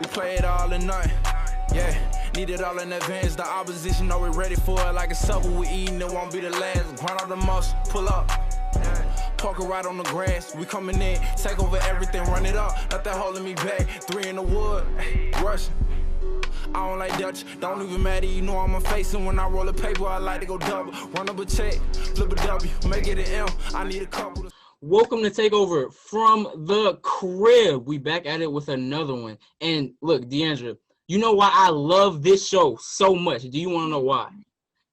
We play it all in nothing. Yeah, need it all in advance. The opposition know we're ready for it. Like a supper we eating, it won't be the last. Grind out the muscle, pull up. Parker right on the grass. We coming in, take over everything, run it up. Nothing holding me back. 3 in the wood, rushing. I don't like Dutch, don't even matter, you know I'm a face. And when I roll a paper, I like to go double. Run up a check, flip a W, make it an M. I need a couple. Welcome to Takeover from the crib. We back at it with another one. And look, Deandra, you know why I love this show so much. Do you want to know why?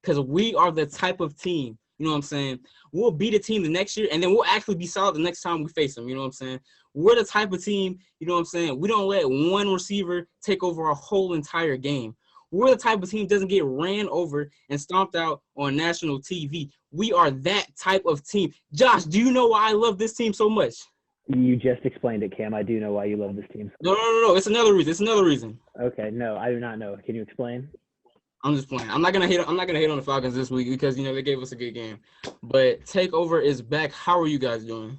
Because we are the type of team, you know what I'm saying? We'll beat a team the next year, and then we'll actually be solid the next time we face them, you know what I'm saying? We're the type of team, you know what I'm saying? We don't let one receiver take over a whole entire game. We're the type of team that doesn't get ran over and stomped out on national TV. We are that type of team. Josh, do you know why I love this team so much? You just explained it, Cam. I do know why you love this team. No. It's another reason. Okay, no, I do not know. Can you explain? I'm just playing. I'm not gonna hate on the Falcons this week because they gave us a good game. But Takeover is back. How are you guys doing?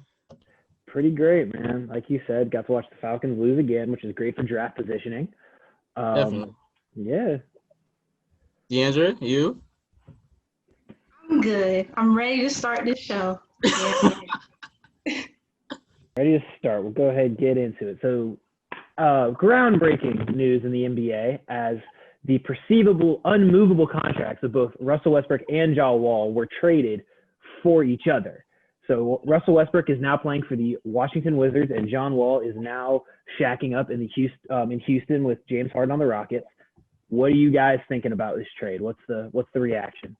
Pretty great, man. Like you said, got to watch the Falcons lose again, which is great for draft positioning. Definitely. Yeah. Deandra, you? I'm good. I'm ready to start this show. Yeah. Ready to start. We'll go ahead and get into it. So, groundbreaking news in the NBA as the perceivable, unmovable contracts of both Russell Westbrook and John Wall were traded for each other. So Russell Westbrook is now playing for the Washington Wizards, and John Wall is now shacking up in Houston with James Harden on the Rockets. What are you guys thinking about this trade? What's the reaction?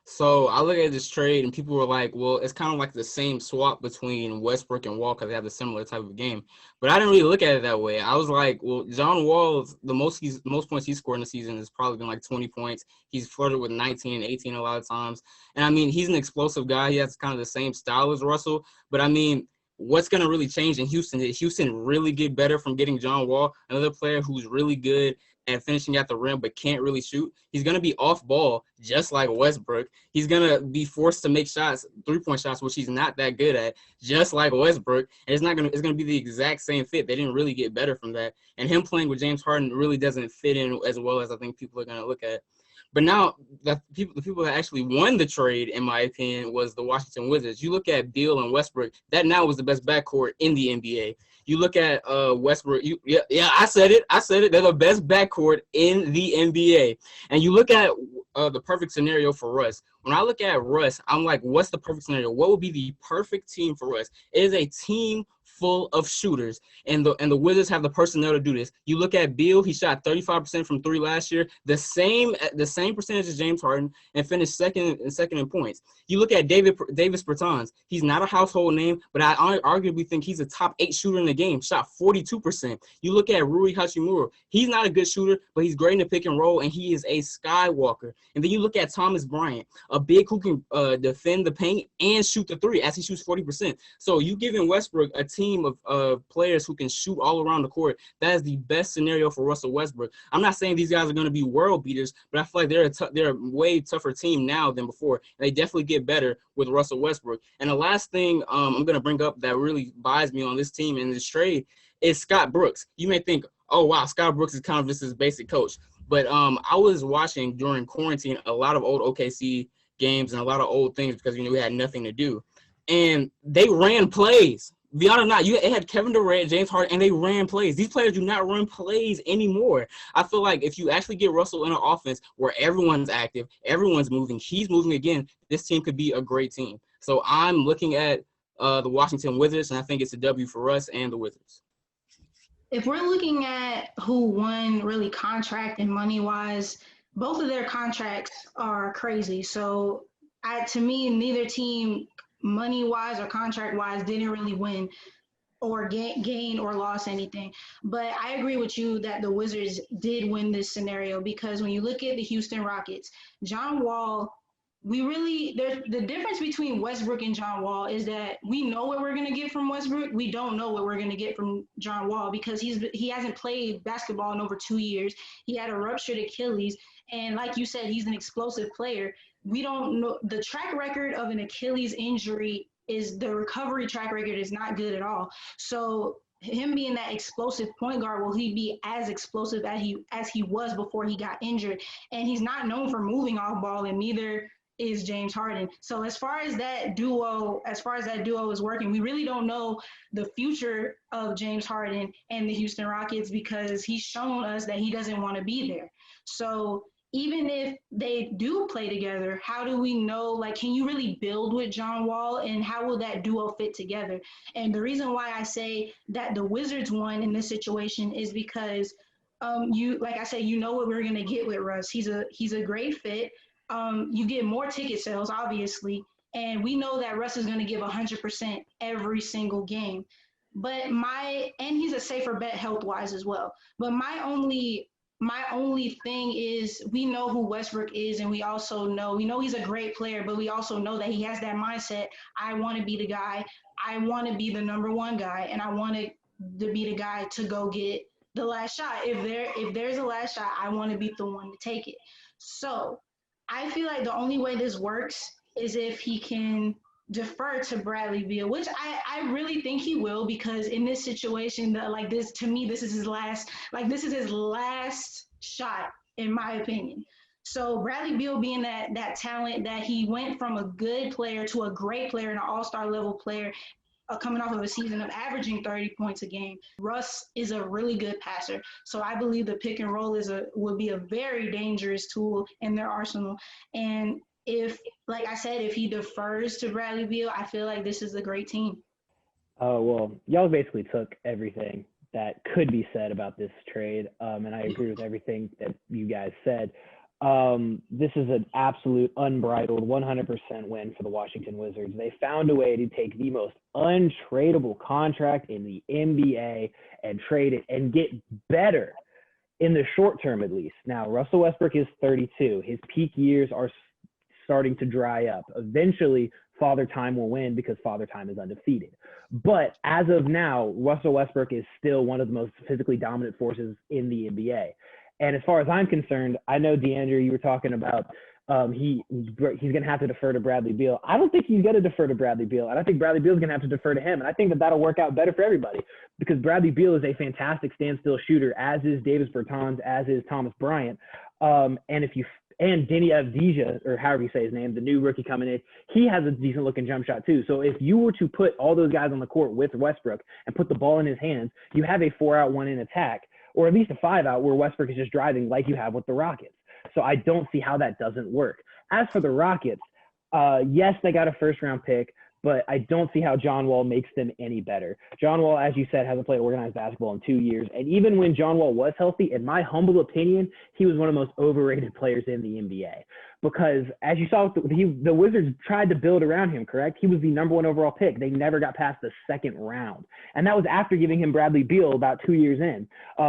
So I look at this trade and people were like, well, it's kind of like the same swap between Westbrook and Wall because they have a similar type of game. But I didn't really look at it that way. I was like, well, John Wall's the most points he's scored in the season has probably been like 20 points. He's flirted with 19 and 18 a lot of times. And I mean, he's an explosive guy. He has kind of the same style as Russell. But I mean, what's going to really change in Houston? Did Houston really get better from getting John Wall, another player who's really good at finishing at the rim but can't really shoot? He's going to be off ball just like Westbrook. He's going to be forced to make shots, three-point shots, which he's not that good at, just like Westbrook. And it's going to be the exact same fit. They didn't really get better from that. And him playing with James Harden really doesn't fit in as well as I think people are going to look at. But now the people that actually won the trade, in my opinion, was the Washington Wizards. You look at Beal and Westbrook, that now was the best backcourt in the NBA. You look at Westbrook. I said it. They're the best backcourt in the NBA. And you look at the perfect scenario for Russ. When I look at Russ, I'm like, what's the perfect scenario? What would be the perfect team for Russ? It is a team full of shooters, and the Wizards have the personnel to do this. You look at Beal; he shot 35% from three last year, the same percentage as James Harden, and finished second in points. You look at Davis Bertans; he's not a household name, but I arguably think he's a top 8 shooter in the game. Shot 42%. You look at Rui Hachimura; he's not a good shooter, but he's great in the pick and roll, and he is a skywalker. And then you look at Thomas Bryant, a big who can defend the paint and shoot the three, as he shoots 40%. So you giving Westbrook a team of players who can shoot all around the court. That is the best scenario for Russell Westbrook. I'm not saying these guys are going to be world beaters, but I feel like they're a way tougher team now than before. They definitely get better with Russell Westbrook. And the last thing I'm going to bring up that really buys me on this team in this trade is Scott Brooks. You may think, oh, wow, Scott Brooks is kind of just his basic coach. But I was watching during quarantine a lot of old OKC games and a lot of old things because, we had nothing to do. And they ran plays. Beyond or not, it had Kevin Durant, James Harden, and they ran plays. These players do not run plays anymore. I feel like if you actually get Russell in an offense where everyone's active, everyone's moving, he's moving again, this team could be a great team. So I'm looking at the Washington Wizards, and I think it's a W for us and the Wizards. If we're looking at who won really contract and money-wise, both of their contracts are crazy. So to me, neither team – money-wise or contract-wise didn't really win or gain or lost anything. But I agree with you that the Wizards did win this scenario because when you look at the Houston Rockets, John Wall, the difference between Westbrook and John Wall is that we know what we're going to get from Westbrook. We don't know what we're going to get from John Wall because he hasn't played basketball in over 2 years. He had a ruptured Achilles. And like you said, he's an explosive player. We don't know the track record of an Achilles injury the recovery track record is not good at all. So him being that explosive point guard, will he be as explosive as he was before he got injured? And he's not known for moving off ball, and neither is James Harden. So as far as that duo is working, we really don't know the future of James Harden and the Houston Rockets because he's shown us that he doesn't want to be there. So even if they do play together, how do we know, like, can you really build with John Wall, and how will that duo fit together? And the reason why I say that the Wizards won in this situation is because like I said, you know what we're going to get with Russ. He's a great fit. You get more ticket sales, obviously, and we know that Russ is going to give 100% every single game. And he's a safer bet health-wise as well. But my only thing is, we know who Westbrook is, and we know he's a great player, but we also know that he has that mindset. I want to be the guy. I want to be the number one guy, and I want to be the guy to go get the last shot. If there's a last shot, I want to be the one to take it. So I feel like the only way this works is if he can defer to Bradley Beal, which I really think he will, because in this situation, like this, to me, this is his last shot, in my opinion. So Bradley Beal being that talent, that he went from a good player to a great player and an all-star level player, coming off of a season of averaging 30 points a game. Russ is a really good passer. So I believe the pick and roll would be a very dangerous tool in their arsenal. And if, like I said, if he defers to Bradley Beal, I feel like this is a great team. Oh, well, y'all basically took everything that could be said about this trade, and I agree with everything that you guys said. This is an absolute unbridled 100% win for the Washington Wizards. They found a way to take the most untradeable contract in the NBA and trade it and get better in the short term, at least. Now, Russell Westbrook is 32. His peak years are starting to dry up. Eventually, Father Time will win because Father Time is undefeated. But as of now, Russell Westbrook is still one of the most physically dominant forces in the NBA. And as far as I'm concerned, I know, DeAndre, you were talking about he's going to have to defer to Bradley Beal. I don't think he's going to defer to Bradley Beal. And I think Bradley Beal is going to have to defer to him. And I think that'll work out better for everybody, because Bradley Beal is a fantastic standstill shooter, as is Davis Bertans, as is Thomas Bryant. And Denny Avdija, or however you say his name, the new rookie coming in, he has a decent looking jump shot too. So if you were to put all those guys on the court with Westbrook and put the ball in his hands, you have a 4-out, 1-in attack, or at least a 5-out where Westbrook is just driving like you have with the Rockets. So I don't see how that doesn't work. As for the Rockets, yes, they got a first-round pick, but I don't see how John Wall makes them any better. John Wall, as you said, hasn't played organized basketball in 2 years. And even when John Wall was healthy, in my humble opinion, he was one of the most overrated players in the NBA. Because as you saw, the Wizards tried to build around him, correct? He was the number 1 overall pick. They never got past the second round. And that was after giving him Bradley Beal about 2 years in.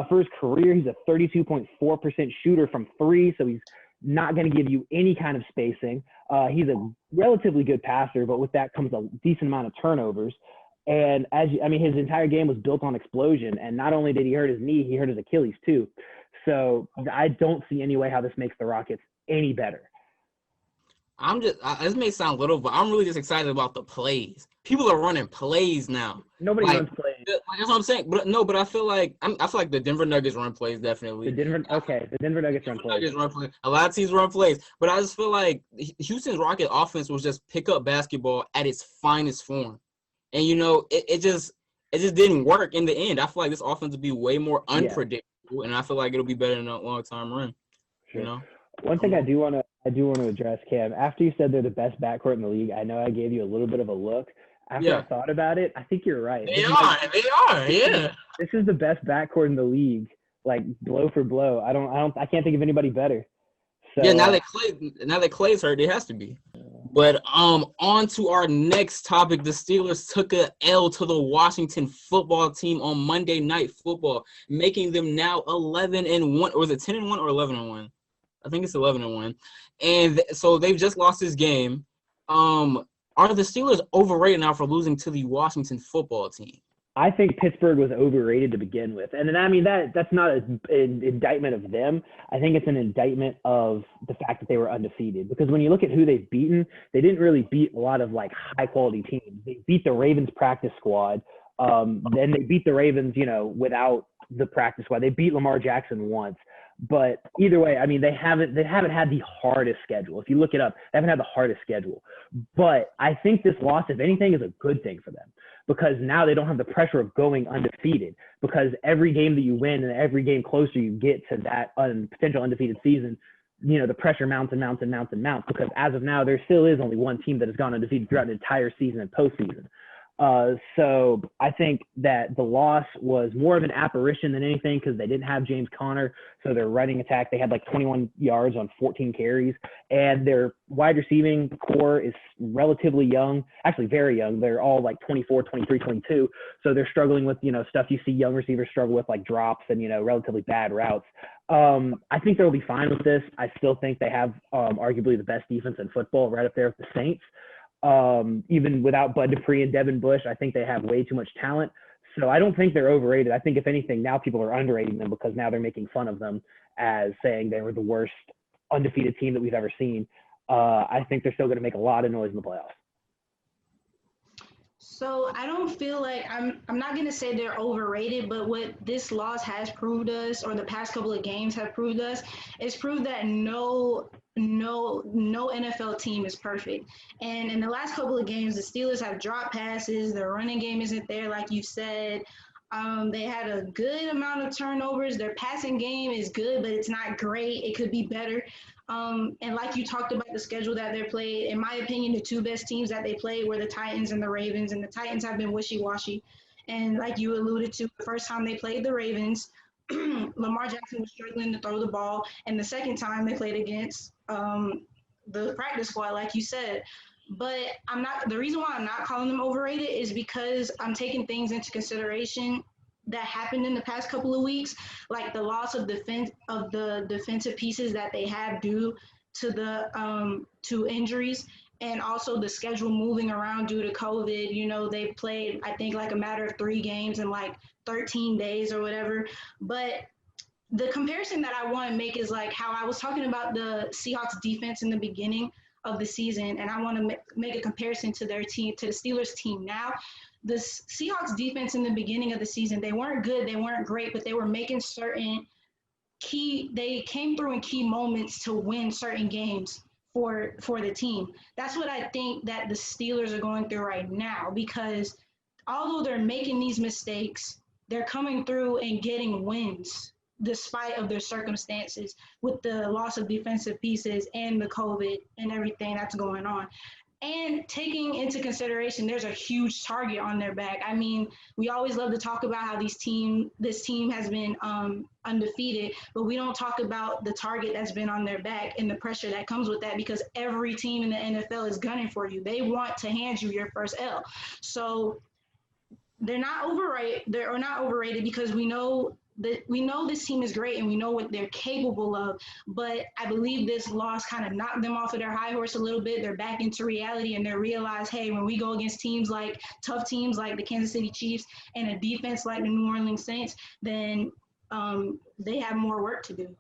For his career, he's a 32.4% shooter from 3, so he's not going to give you any kind of spacing. He's a relatively good passer, but with that comes a decent amount of turnovers. And his entire game was built on explosion. And not only did he hurt his knee, he hurt his Achilles too. So I don't see any way how this makes the Rockets any better. This may sound little, but I'm really just excited about the plays. People are running plays now. Nobody runs plays. That's what I'm saying. But I feel like the Denver Nuggets run plays definitely. The Denver Nuggets run plays. A lot of teams run plays, but I just feel like Houston's Rocket offense was just pick up basketball at its finest form, and it just didn't work in the end. I feel like this offense would be way more unpredictable, and I feel like it'll be better in a long time run. Sure. One thing I do want to address, Cam. After you said they're the best backcourt in the league, I know I gave you a little bit of a look. After I thought about it, I think you're right. They are. Yeah. This is the best backcourt in the league, like blow for blow. I can't think of anybody better. So, yeah, now that Clay's hurt, it has to be. But on to our next topic. The Steelers took a L to the Washington football team on Monday Night Football, making them now 11-1. Or was it 10-1 or 11-1? I think it's 11-1. And so they've just lost this game. Are the Steelers overrated now for losing to the Washington football team? I think Pittsburgh was overrated to begin with. And that's not an indictment of them. I think it's an indictment of the fact that they were undefeated. Because when you look at who they've beaten, they didn't really beat a lot of high quality teams. They beat the Ravens practice squad. Then they beat the Ravens, without the practice squad. They beat Lamar Jackson once. But either way, I mean, they haven't had the hardest schedule. If you look it up, they haven't had the hardest schedule. But I think this loss, if anything, is a good thing for them because now they don't have the pressure of going undefeated because every game that you win and every game closer you get to that potential undefeated season, the pressure mounts and mounts and mounts and mounts because as of now, there still is only one team that has gone undefeated throughout an entire season and postseason. So I think that the loss was more of an apparition than anything because they didn't have James Conner. So their running attack, they had like 21 yards on 14 carries. And their wide receiving core is relatively young, actually very young. They're all like 24, 23, 22. So they're struggling with, stuff you see young receivers struggle with like drops and, relatively bad routes. I think they'll be fine with this. I still think they have arguably the best defense in football right up there with the Saints. Even without Bud Dupree and Devin Bush, I think they have way too much talent. So I don't think they're overrated. I think if anything, now people are underrating them because now they're making fun of them as saying they were the worst undefeated team that we've ever seen. I think they're still going to make a lot of noise in the playoffs. So I don't feel like I'm not going to say they're overrated, but what this loss has proved us, or the past couple of games have proved us, is proved that no NFL team is perfect. And in the last couple of games, the Steelers have dropped passes. Their running game isn't there, like you said. They had a good amount of turnovers. Their passing game is good, but it's not great. It could be better. And like you talked about the schedule that they played, in my opinion, the two best teams that they played were the Titans and the Ravens, and the Titans have been wishy-washy. And like you alluded to, the first time they played the Ravens, Lamar Jackson was struggling to throw the ball, and the second time they played against the practice squad, like you said. But the reason why I'm not calling them overrated is because I'm taking things into consideration that happened in the past couple of weeks, like the loss of the defensive pieces that they have due to the to injuries, and also the schedule moving around due to COVID. They played, I think, like a matter of 3 games in like 13 days or whatever. But the comparison that I want to make is like how I was talking about the Seahawks defense in the beginning of the season, and I want to make a comparison to their team, to the Steelers team now. The Seahawks defense in the beginning of the season, they weren't good, they weren't great, but they were making they came through in key moments to win certain games for the team. That's what I think that the Steelers are going through right now, because although they're making these mistakes, they're coming through and getting wins despite of their circumstances with the loss of defensive pieces and the COVID and everything that's going on. And taking into consideration, there's a huge target on their back. I mean, we always love to talk about how this team has been undefeated, but we don't talk about the target that's been on their back and the pressure that comes with that, because every team in the NFL is gunning for you. They want to hand you your first L. So they're not overrated because we know this team is great and we know what they're capable of, but I believe this loss kind of knocked them off of their high horse a little bit. They're back into reality and they realize, hey, when we go against tough teams like the Kansas City Chiefs and a defense like the New Orleans Saints, then they have more work to do.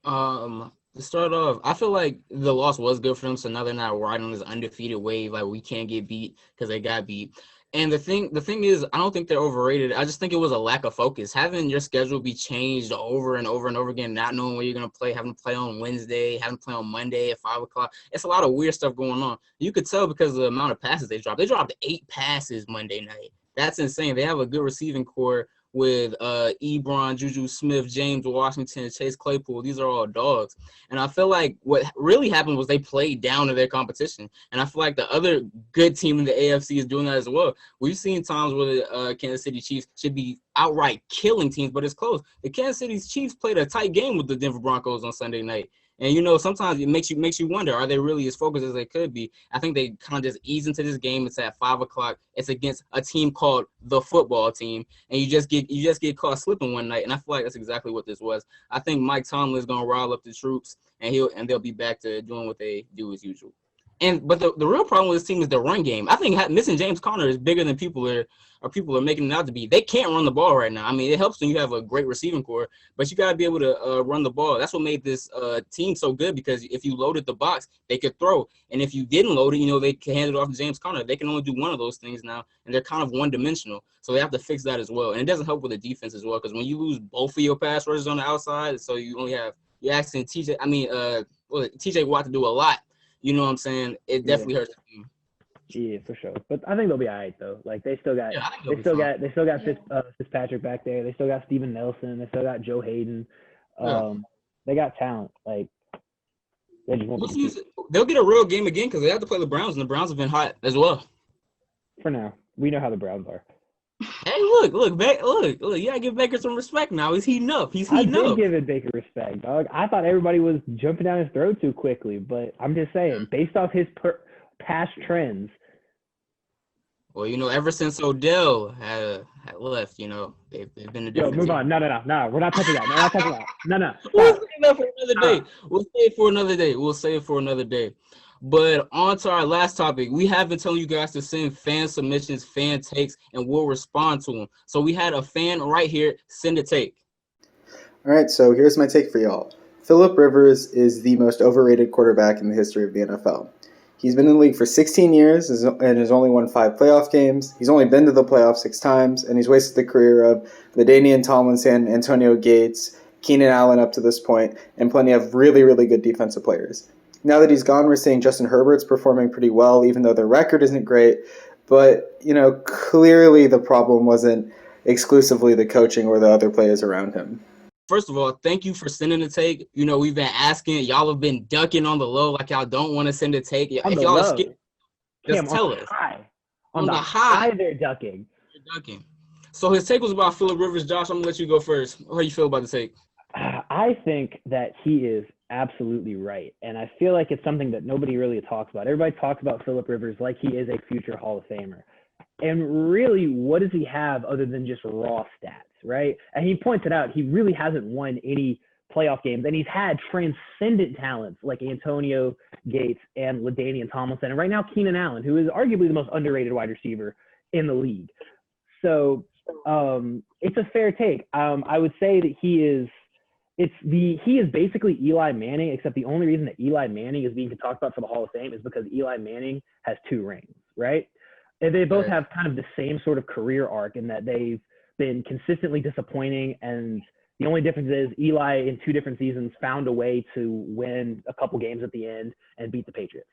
To start off, I feel like the loss was good for them, so now they're not riding on this undefeated wave like we can't get beat because they got beat. And the thing is, I don't think they're overrated. I just think it was a lack of focus. Having your schedule be changed over and over and over again, not knowing where you're going to play, having to play on Wednesday, having to play on Monday at 5 o'clock. It's a lot of weird stuff going on. You could tell because of the amount of passes they dropped. They dropped 8 passes Monday night. That's insane. They have a good receiving core with Ebron, Juju Smith, James Washington, Chase Claypool. These are all dogs. And I feel like what really happened was they played down to their competition. And I feel like the other good team in the AFC is doing that as well. We've seen times where the Kansas City Chiefs should be outright killing teams, but it's close. The Kansas City Chiefs played a tight game with the Denver Broncos on Sunday night. And, sometimes it makes you wonder, are they really as focused as they could be? I think they kind of just ease into this game. It's at 5 o'clock. It's against a team called the football team. And you just get caught slipping one night. And I feel like that's exactly what this was. I think Mike Tomlin is going to rile up the troops, and they'll be back to doing what they do as usual. But the real problem with this team is the run game. I think missing James Conner is bigger than people are making it out to be. They can't run the ball right now. I mean, it helps when you have a great receiving core, but you got to be able to run the ball. That's what made this team so good, because if you loaded the box, they could throw. And if you didn't load it, they can hand it off to James Conner. They can only do one of those things now, and they're kind of one-dimensional. So they have to fix that as well. And it doesn't help with the defense as well, because when you lose both of your pass rushers on the outside, so you're asking TJ Watt to do a lot. You know what I'm saying? It definitely hurts the team. Yeah, for sure. But I think they'll be all right though. Like they still got Fitzpatrick back there. They still got Steven Nelson. They still got Joe Hayden. They got talent. Like they just won't. They'll get a real game again because they have to play the Browns, and the Browns have been hot as well. For now, we know how the Browns are. Hey, look! You gotta give Baker some respect now. He's heating up. I did give Baker respect, dog. I thought everybody was jumping down his throat too quickly, but I'm just saying, based off his past trends. Well, ever since Odell had left, they've been a different. Move on. No. We're not touching that. No. We'll save that for another day. We'll save it for another day. But on to our last topic. We have been telling you guys to send fan submissions, fan takes, and we'll respond to them. So we had a fan right here send a take. All right, so here's my take for y'all. Phillip Rivers is the most overrated quarterback in the history of the NFL. He's been in the league for 16 years and has only won 5 playoff games. He's only been to the playoffs 6 times, and he's wasted the career of LaDainian Tomlinson, Antonio Gates, Keenan Allen up to this point, and plenty of really, really good defensive players. Now that he's gone, we're seeing Justin Herbert's performing pretty well, even though their record isn't great. But, clearly the problem wasn't exclusively the coaching or the other players around him. First of all, thank you for sending the take. We've been asking. Y'all have been ducking on the low like y'all don't want to send a take. If y'all are scared, just tell us. On the high, they're ducking. They're ducking. So his take was about Phillip Rivers. Josh, I'm going to let you go first. How do you feel about the take? I think that he is absolutely right. And I feel like it's something that nobody really talks about. Everybody talks about Phillip Rivers like he is a future Hall of Famer. And really, what does he have other than just raw stats, right? And he points it out, he really hasn't won any playoff games. And he's had transcendent talents like Antonio Gates and LaDainian Tomlinson. And right now, Keenan Allen, who is arguably the most underrated wide receiver in the league. So it's a fair take. I would say that he is basically Eli Manning, except the only reason that Eli Manning is being talked about for the Hall of Fame is because Eli Manning has 2 rings, right? And they both have kind of the same sort of career arc in that they've been consistently disappointing, and the only difference is Eli in 2 different seasons found a way to win a couple games at the end and beat the Patriots.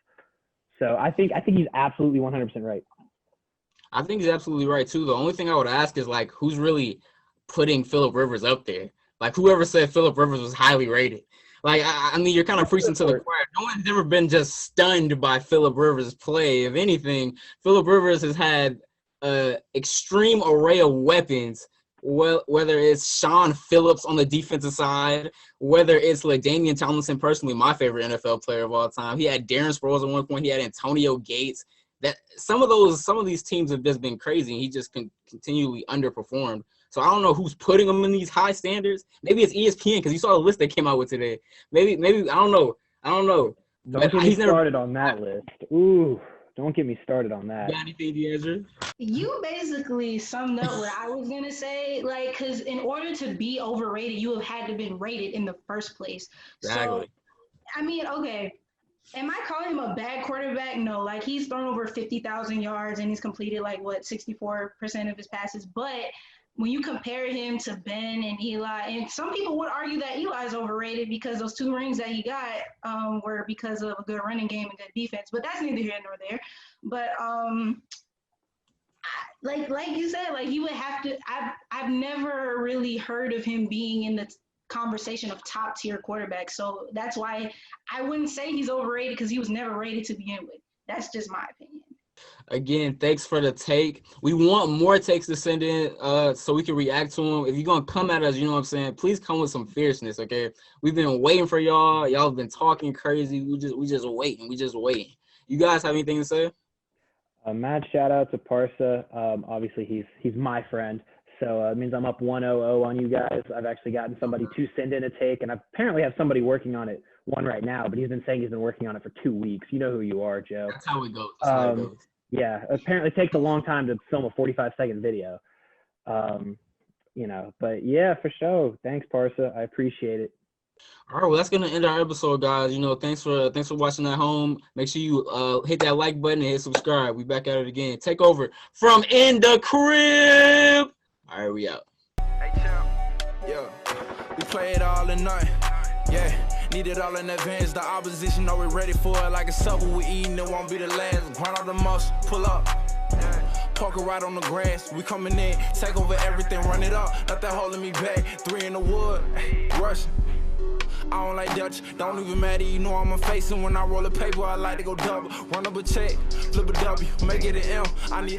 So I think he's absolutely 100% right. I think he's absolutely right too. The only thing I would ask is who's really putting Phillip Rivers up there? Whoever said Phillip Rivers was highly rated. I mean, you're kind of preaching to the choir. No one's ever been just stunned by Phillip Rivers' play. If anything, Phillip Rivers has had an extreme array of weapons, whether it's Sean Phillips on the defensive side, whether it's LaDainian Tomlinson, personally my favorite NFL player of all time. He had Darren Sproles at one point. He had Antonio Gates. That some of these teams have just been crazy, and he just continually underperformed. So I don't know who's putting him in these high standards. Maybe it's ESPN because you saw the list they came out with today. Maybe I don't know. Don't get me started on that list. Ooh, don't get me started on that. You got anything to answer? You basically summed up what I was gonna say. Because in order to be overrated, you have had to been rated in the first place. Exactly. So, I mean, okay. Am I calling him a bad quarterback? No, he's thrown over 50,000 yards and he's completed 64% of his passes. But when you compare him to Ben and Eli, and some people would argue that Eli is overrated because those 2 rings that he got were because of a good running game and good defense. But that's neither here nor there. But like you said, he would have to. I've never really heard of him being in the conversation of top tier quarterbacks. So that's why I wouldn't say he's overrated because he was never rated to begin with. That's just my opinion. Again, thanks for the take. We want more takes to send in so we can react to them. If you're going to come at us, you know what I'm saying, please come with some fierceness, okay? We've been waiting for y'all. Y'all have been talking crazy. We just waiting. We just waiting. You guys have anything to say? Mad shout out to Parsa. Obviously, he's my friend. So it means I'm up 1-0 on you guys. I've actually gotten somebody to send in a take, and I apparently have somebody working on it one right now, but he's been saying he's been working on it for 2 weeks. You know who you are, Joe. That's how it goes. That's how it goes. Yeah, apparently it takes a long time to film a 45-second video. You know, but yeah, for sure. Thanks, Parsa. I appreciate it. All right, well, that's gonna end our episode, guys. You know, thanks for watching at home. Make sure you hit that like button and hit subscribe. We back at it again. Take over from in the crib. All right, we out. Hey, champ. Yeah, we play it all in night. Yeah, need it all in advance. The opposition know we're ready for it. Like a supper we eating, it won't be the last. Grind out the muscle, pull up. Parker right on the grass. We coming in, take over everything, run it up. Not that holding me back. 3 in the wood, rushing. I don't like Dutch, don't even matter, you know I'm a facing. When I roll a paper, I like to go double. Run up a check, flip a W, make it an M. I need